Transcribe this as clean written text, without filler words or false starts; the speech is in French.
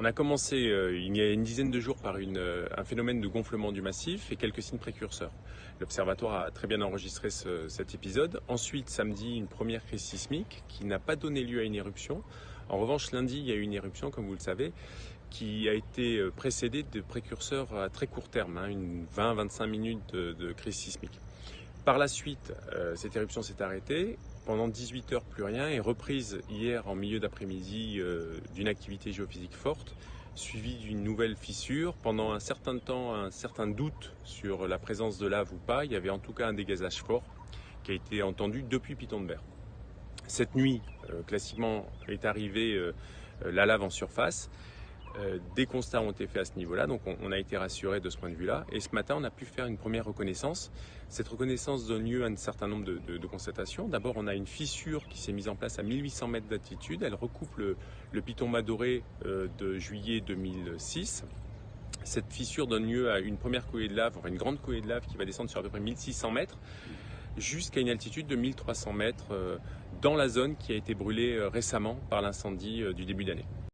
On a commencé il y a une dizaine de jours par un phénomène de gonflement du massif et quelques signes précurseurs. L'Observatoire a très bien enregistré cet épisode. Ensuite, samedi, une première crise sismique qui n'a pas donné lieu à une éruption. En revanche, lundi, il y a eu une éruption, comme vous le savez, qui a été précédée de précurseurs à très court terme, une 20-25 minutes de crise sismique. Par la suite, cette éruption s'est arrêtée. Pendant 18 heures, plus rien, et reprise hier en milieu d'après-midi d'une activité géophysique forte, suivie d'une nouvelle fissure. Pendant un certain temps, un certain doute sur la présence de lave ou pas. Il y avait en tout cas un dégazage fort qui a été entendu depuis Piton de Berre. Cette nuit, classiquement, est arrivée la lave en surface. Des constats ont été faits à ce niveau-là, donc on a été rassuré de ce point de vue-là. Et ce matin, on a pu faire une première reconnaissance. Cette reconnaissance donne lieu à un certain nombre de constatations. D'abord, on a une fissure qui s'est mise en place à 1800 mètres d'altitude. Elle recoupe le Piton Madoré de juillet 2006. Cette fissure donne lieu à une première coulée de lave, enfin une grande coulée de lave qui va descendre sur à peu près 1600 mètres jusqu'à une altitude de 1300 mètres dans la zone qui a été brûlée récemment par l'incendie du début d'année.